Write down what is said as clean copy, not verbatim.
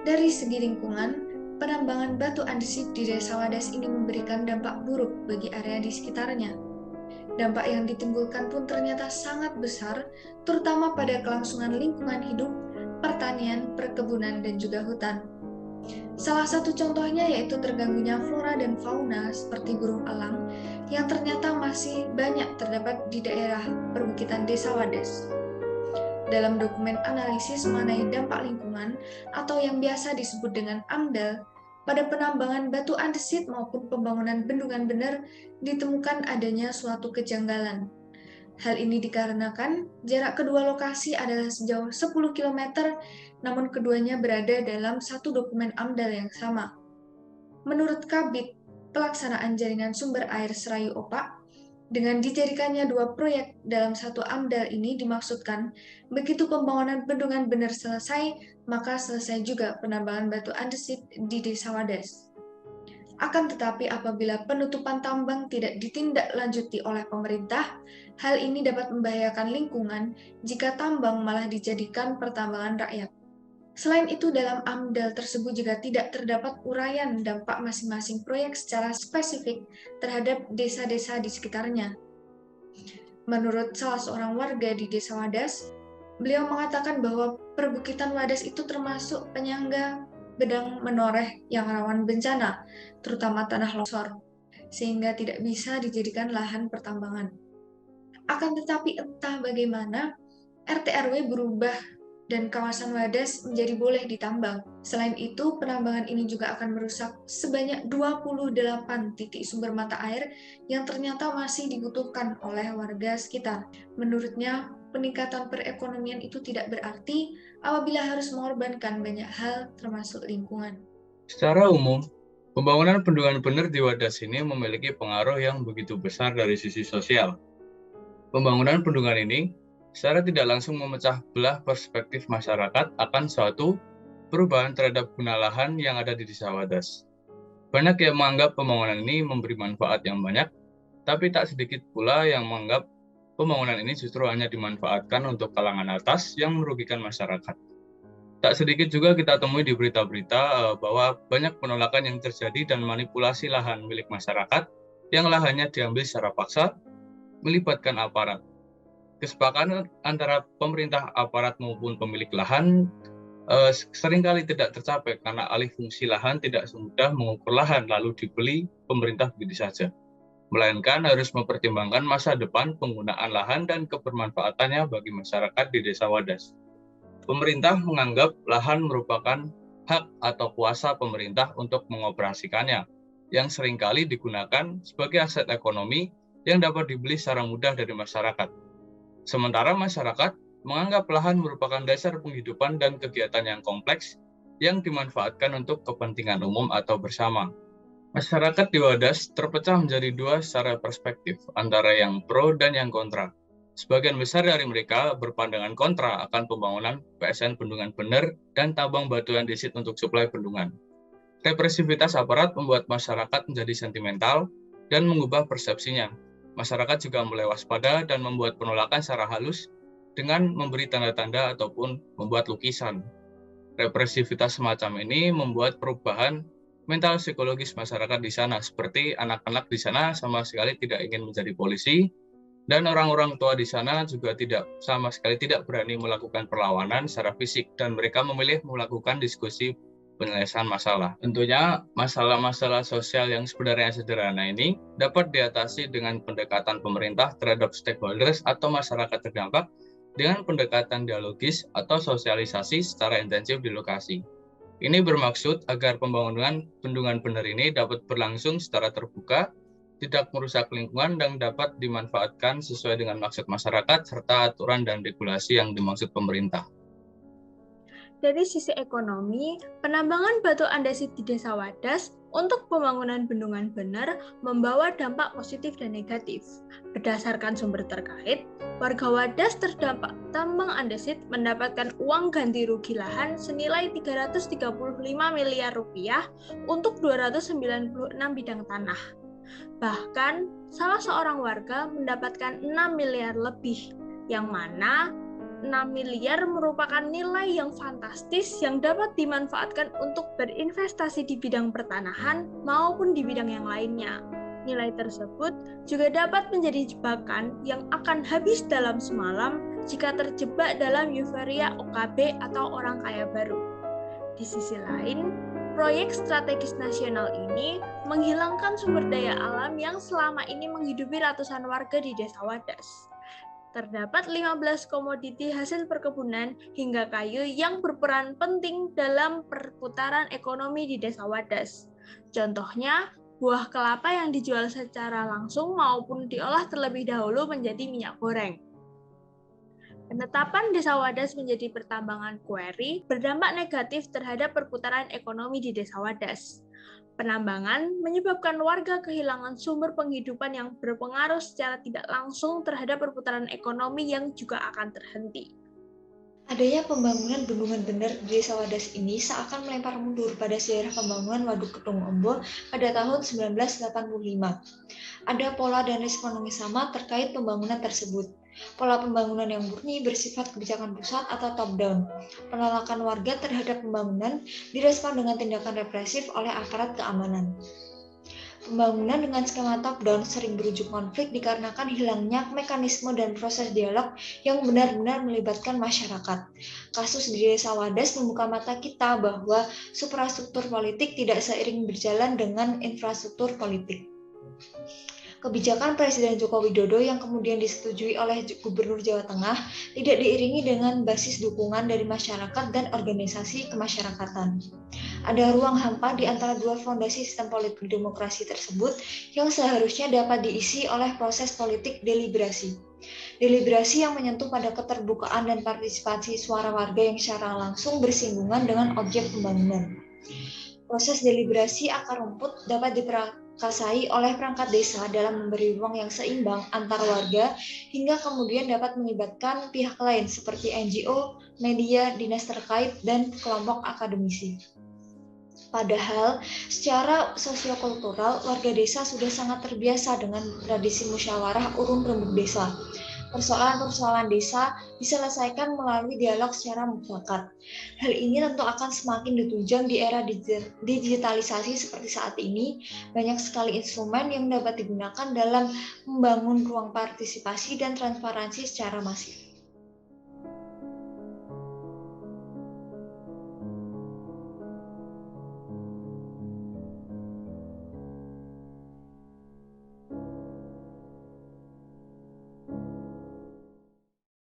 Dari segi lingkungan, penambangan batu andesit di Desa Wadas ini memberikan dampak buruk bagi area di sekitarnya. Dampak yang ditimbulkan pun ternyata sangat besar, terutama pada kelangsungan lingkungan hidup, pertanian, perkebunan, dan juga hutan. Salah satu contohnya yaitu terganggunya flora dan fauna seperti burung elang yang ternyata masih banyak terdapat di daerah perbukitan Desa Wadas. Dalam dokumen analisis mengenai dampak lingkungan atau yang biasa disebut dengan AMDAL, pada penambangan batu andesit maupun pembangunan bendungan bener ditemukan adanya suatu kejanggalan. Hal ini dikarenakan jarak kedua lokasi adalah sejauh 10 km, namun keduanya berada dalam satu dokumen AMDAL yang sama. Menurut Kabid, pelaksanaan jaringan sumber air Serayu Opak, dengan dijadikannya dua proyek dalam satu AMDAL ini dimaksudkan, begitu pembangunan bendungan benar selesai, maka selesai juga penambangan batu andesit di Desa Wadas. Akan tetapi apabila penutupan tambang tidak ditindaklanjuti oleh pemerintah, hal ini dapat membahayakan lingkungan jika tambang malah dijadikan pertambangan rakyat. Selain itu, dalam AMDAL tersebut juga tidak terdapat uraian dampak masing-masing proyek secara spesifik terhadap desa-desa di sekitarnya. Menurut salah seorang warga di Desa Wadas, beliau mengatakan bahwa perbukitan Wadas itu termasuk penyangga bedang menoreh yang rawan bencana, terutama tanah longsor, sehingga tidak bisa dijadikan lahan pertambangan. Akan tetapi entah bagaimana, RT/RW berubah dan kawasan Wadas menjadi boleh ditambang. Selain itu, penambangan ini juga akan merusak sebanyak 28 titik sumber mata air yang ternyata masih dibutuhkan oleh warga sekitar. Menurutnya, peningkatan perekonomian itu tidak berarti apabila harus mengorbankan banyak hal termasuk lingkungan. Secara umum, pembangunan bendungan bener di Wadas ini memiliki pengaruh yang begitu besar dari sisi sosial. Pembangunan bendungan ini secara tidak langsung memecah belah perspektif masyarakat akan suatu perubahan terhadap guna lahan yang ada di Desa Wadas. Banyak yang menganggap pembangunan ini memberi manfaat yang banyak, tapi tak sedikit pula yang menganggap pembangunan ini justru hanya dimanfaatkan untuk kalangan atas yang merugikan masyarakat. Tak sedikit juga kita temui di berita-berita bahwa banyak penolakan yang terjadi dan manipulasi lahan milik masyarakat yang lahannya diambil secara paksa, melibatkan aparat. Kesepakatan antara pemerintah, aparat maupun pemilik lahan seringkali tidak tercapai karena alih fungsi lahan tidak semudah mengukur lahan lalu dibeli pemerintah begitu saja. Melainkan harus mempertimbangkan masa depan penggunaan lahan dan kebermanfaatannya bagi masyarakat di Desa Wadas. Pemerintah menganggap lahan merupakan hak atau kuasa pemerintah untuk mengoperasikannya, yang seringkali digunakan sebagai aset ekonomi yang dapat dibeli secara mudah dari masyarakat. Sementara masyarakat menganggap lahan merupakan dasar penghidupan dan kegiatan yang kompleks yang dimanfaatkan untuk kepentingan umum atau bersama. Masyarakat di Wadas terpecah menjadi dua secara perspektif, antara yang pro dan yang kontra. Sebagian besar dari mereka berpandangan kontra akan pembangunan PSN Bendungan Bener dan tambang batu andesit untuk suplai bendungan. Represivitas aparat membuat masyarakat menjadi sentimental dan mengubah persepsinya. Masyarakat juga mulai waspada dan membuat penolakan secara halus dengan memberi tanda-tanda ataupun membuat lukisan. Represivitas semacam ini membuat perubahan mental psikologis masyarakat di sana, seperti anak-anak di sana sama sekali tidak ingin menjadi polisi, dan orang-orang tua di sana juga sama sekali tidak berani melakukan perlawanan secara fisik, dan mereka memilih melakukan diskusi penyelesaian masalah. Tentunya masalah-masalah sosial yang sebenarnya sederhana ini dapat diatasi dengan pendekatan pemerintah terhadap stakeholders atau masyarakat terdampak dengan pendekatan dialogis atau sosialisasi secara intensif di lokasi. Ini bermaksud agar pembangunan bendungan bener ini dapat berlangsung secara terbuka, tidak merusak lingkungan, dan dapat dimanfaatkan sesuai dengan maksud masyarakat serta aturan dan regulasi yang dimaksud pemerintah. Dari sisi ekonomi, penambangan batu andesit di Desa Wadas untuk pembangunan bendungan bener membawa dampak positif dan negatif. Berdasarkan sumber terkait, warga Wadas terdampak tambang andesit mendapatkan uang ganti rugi lahan senilai 335 miliar rupiah untuk 296 bidang tanah. Bahkan, salah seorang warga mendapatkan 6 miliar lebih, yang mana 6 miliar merupakan nilai yang fantastis yang dapat dimanfaatkan untuk berinvestasi di bidang pertanahan maupun di bidang yang lainnya. Nilai tersebut juga dapat menjadi jebakan yang akan habis dalam semalam jika terjebak dalam euforia OKB atau orang kaya baru. Di sisi lain, proyek strategis nasional ini menghilangkan sumber daya alam yang selama ini menghidupi ratusan warga di Desa Wadas. Terdapat 15 komoditi hasil perkebunan hingga kayu yang berperan penting dalam perputaran ekonomi di Desa Wadas. Contohnya, buah kelapa yang dijual secara langsung maupun diolah terlebih dahulu menjadi minyak goreng. Penetapan Desa Wadas menjadi pertambangan kueri berdampak negatif terhadap perputaran ekonomi di Desa Wadas. Penambangan menyebabkan warga kehilangan sumber penghidupan yang berpengaruh secara tidak langsung terhadap perputaran ekonomi yang juga akan terhenti. Adanya pembangunan bendungan bener di Desa Wadas ini seakan melempar mundur pada sejarah pembangunan Waduk Kedung Ombo pada tahun 1985. Ada pola dan respon yang sama terkait pembangunan tersebut. Pola pembangunan yang murni bersifat kebijakan pusat atau top-down. Penolakan warga terhadap pembangunan direspon dengan tindakan represif oleh aparat keamanan. Pembangunan dengan skema top-down sering berujung konflik dikarenakan hilangnya mekanisme dan proses dialog yang benar-benar melibatkan masyarakat. Kasus di Desa Wadas membuka mata kita bahwa suprastruktur politik tidak seiring berjalan dengan infrastruktur politik. Kebijakan Presiden Joko Widodo yang kemudian disetujui oleh Gubernur Jawa Tengah tidak diiringi dengan basis dukungan dari masyarakat dan organisasi kemasyarakatan. Ada ruang hampa di antara dua fondasi sistem politik demokrasi tersebut yang seharusnya dapat diisi oleh proses politik deliberasi. Deliberasi yang menyentuh pada keterbukaan dan partisipasi suara warga yang secara langsung bersinggungan dengan objek pembangunan. Proses deliberasi akar rumput dapat diperakasai oleh perangkat desa dalam memberi ruang yang seimbang antar warga hingga kemudian dapat melibatkan pihak lain seperti NGO, media, dinas terkait, dan kelompok akademisi. Padahal, secara sosiokultural, warga desa sudah sangat terbiasa dengan tradisi musyawarah urun rembuk desa. Persoalan-persoalan desa diselesaikan melalui dialog secara mufakat. Hal ini tentu akan semakin ditunjang di era digitalisasi seperti saat ini. Banyak sekali instrumen yang dapat digunakan dalam membangun ruang partisipasi dan transparansi secara masif.